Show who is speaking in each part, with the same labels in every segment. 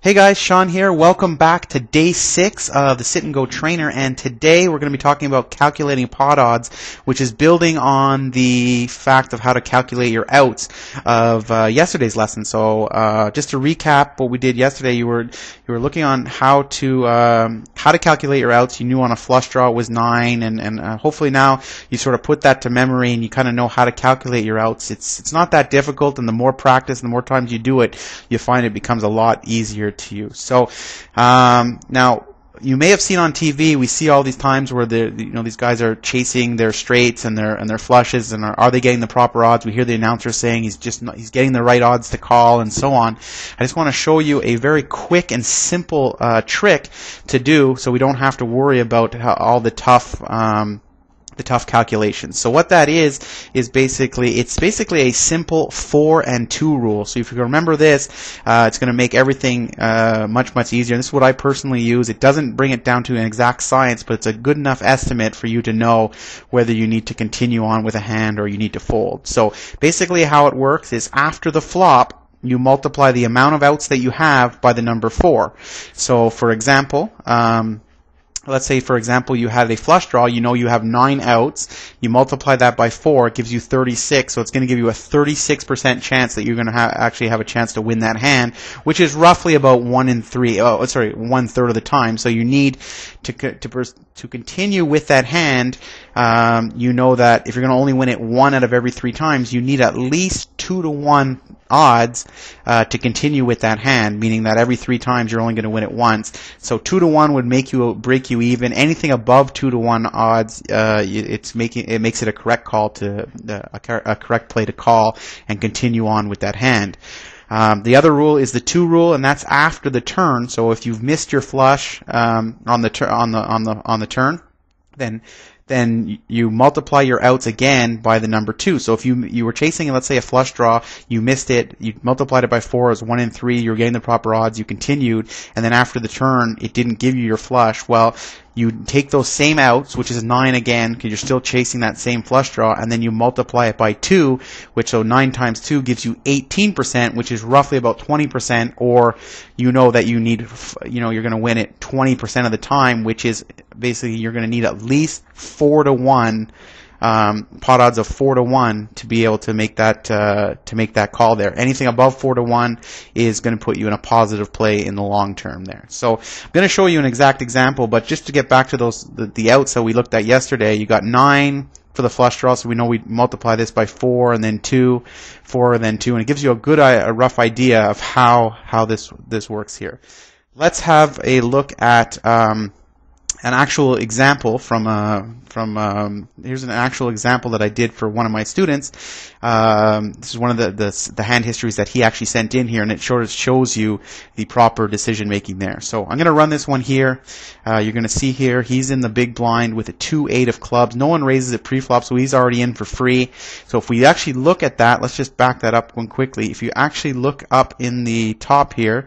Speaker 1: Hey guys, Sean here. Welcome back to day 6 of the Sit and Go Trainer, and today we're going to be talking about calculating pot odds, which is building on the fact of how to calculate your outs of yesterday's lesson. So just to recap what we did yesterday, you were looking on how to calculate your outs. You knew on a flush draw it was 9, and hopefully now you sort of put that to memory and you kind of know how to calculate your outs. It's not that difficult, and the more practice and the more times you do it, you find it becomes a lot easier to you. So now you may have seen on TV, we see all these times where these guys are chasing their straights and their flushes, and are they getting the proper odds? We hear the announcer saying he's getting the right odds to call, and so on. I just want to show you a very quick and simple trick to do, so we don't have to worry about all the tough calculations. So what that is basically a simple 4 and 2 rule. So if you remember this, it's going to make everything much easier. And this is what I personally use. It doesn't bring it down to an exact science, but it's a good enough estimate for you to know whether you need to continue on with a hand or you need to fold. So basically how it works is after the flop, you multiply the amount of outs that you have by the number 4. So for example, let's say, for example, you had a flush draw. You know you have 9 outs. You multiply that by 4, it gives you 36. So it's going to give you a 36% chance that you're going to actually have a chance to win that hand, which is roughly about 1 in 3. Oh, sorry, 1/3 of the time. So you need to continue with that hand. You know that if you're going to only win it 1 out of every 3 times, you need at least 2 to 1 odds to continue with that hand, meaning that every 3 times you're only going to win it once. So 2 to 1 would break you even. Anything above 2 to 1 odds, it makes it a correct call to a correct play to call and continue on with that hand. The other rule is the 2 rule, and that's after the turn. So if you've missed your flush on the turn, then you multiply your outs again by the number 2. So if you were chasing, let's say, a flush draw, you missed it, you multiplied it by 4 as 1 in 3, you're getting the proper odds, you continued, and then after the turn it didn't give you your flush. Well, you take those same outs, which is 9 again, because you're still chasing that same flush draw, and then you multiply it by 2, which, so 9 times 2 gives you 18%, which is roughly about 20%, or you know that you're going to win it 20% of the time, which is basically you're going to need at least 4 to 1, pot odds of 4 to 1 to be able to make that call there. Anything above 4 to 1 is going to put you in a positive play in the long term there. So I'm going to show you an exact example, but just to get back to the outs that we looked at yesterday, you got 9 for the flush draw, so we know we multiply this by 4 and then 2, 4 and then 2, and it gives you a rough idea of how this works here. Let's have a look at an actual example here's an actual example that I did for one of my students. This is one of the hand histories that he actually sent in here, and it shows you the proper decision making there. So I'm going to run this one here. You're going to see here he's in the big blind with a 2-8 of clubs. No one raises it pre-flop, so he's already in for free. So if we actually look at that, let's just back that up one quickly. If you actually look up in the top here,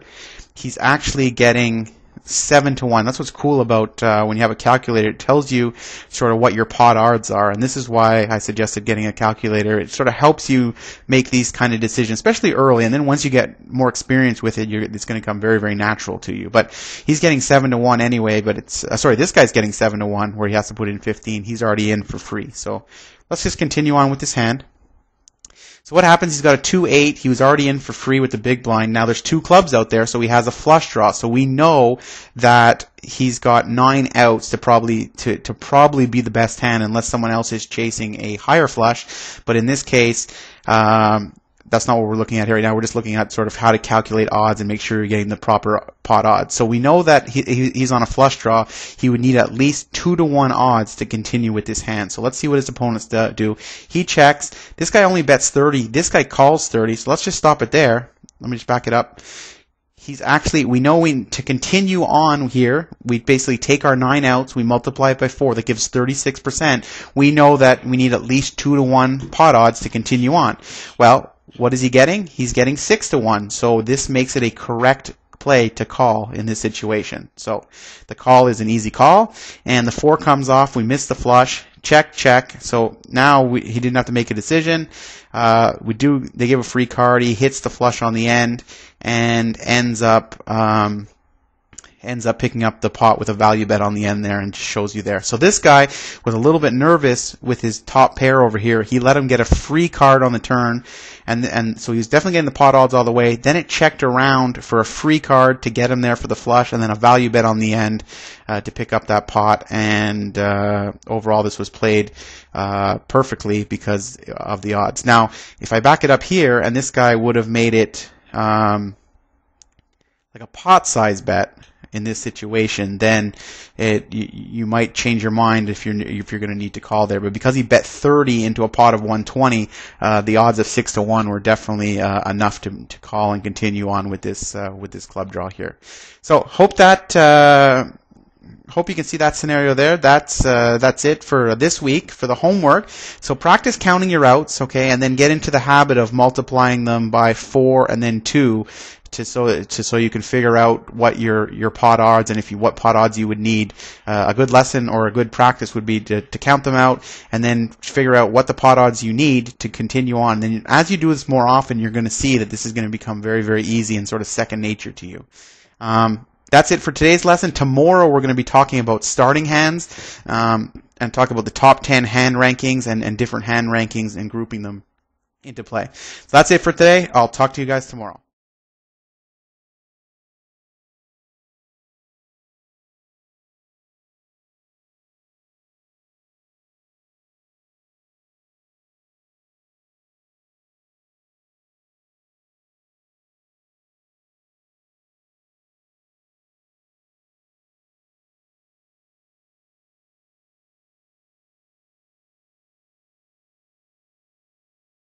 Speaker 1: he's actually getting 7 to 1. That's what's cool about when you have a calculator. It tells you sort of what your pot odds are, and this is why I suggested getting a calculator. It sort of helps you make these kind of decisions, especially early, and then once you get more experience with it, it's going to come very natural to you. But he's getting 7 to 1 anyway, but it's this guy's getting 7 to 1 where he has to put in 15. He's already in for free. So let's just continue on with this hand. So what happens, he's got a 2-8, he was already in for free with the big blind. Now there's 2 clubs out there, so he has a flush draw. So we know that he's got 9 outs to probably be the best hand, unless someone else is chasing a higher flush. But in this case, that's not what we're looking at here right now. We're just looking at sort of how to calculate odds and make sure you're getting the proper pot odds. So we know that he's on a flush draw. He would need at least 2 to 1 odds to continue with this hand. So let's see what his opponents do. He checks. This guy only bets 30. This guy calls 30. So let's just stop it there. Let me just back it up. We know to continue on here, we basically take our 9 outs, we multiply it by 4, that gives 36%. We know that we need at least 2 to 1 pot odds to continue on. Well, what is he getting? He's getting 6 to 1. So this makes it a correct play to call in this situation. So the call is an easy call, and the 4 comes off. We miss the flush. check, check. So now he didn't have to make a decision. They give a free card. He hits the flush on the end and ends up picking up the pot with a value bet on the end there, and just shows you there. So this guy was a little bit nervous with his top pair over here. He let him get a free card on the turn, and so he was definitely getting the pot odds all the way. Then it checked around for a free card to get him there for the flush, and then a value bet on the end to pick up that pot. And overall, this was played perfectly because of the odds. Now, if I back it up here, and this guy would have made it like a pot size bet in this situation, then you might change your mind if you're going to need to call there. But because he bet 30 into a pot of 120, the odds of 6 to 1 were definitely enough to call and continue on with this club draw here. So hope you can see that scenario there. That's it for this week for the homework. So practice counting your outs, okay, and then get into the habit of multiplying them by 4 and then 2. So you can figure out what your pot odds and what pot odds you would need. A good lesson or a good practice would be to count them out and then figure out what the pot odds you need to continue on. And as you do this more often, you're going to see that this is going to become very, very easy and sort of second nature to you. That's it for today's lesson. Tomorrow we're going to be talking about starting hands and talk about the top 10 hand rankings and different hand rankings and grouping them into play. So that's it for today. I'll talk to you guys tomorrow.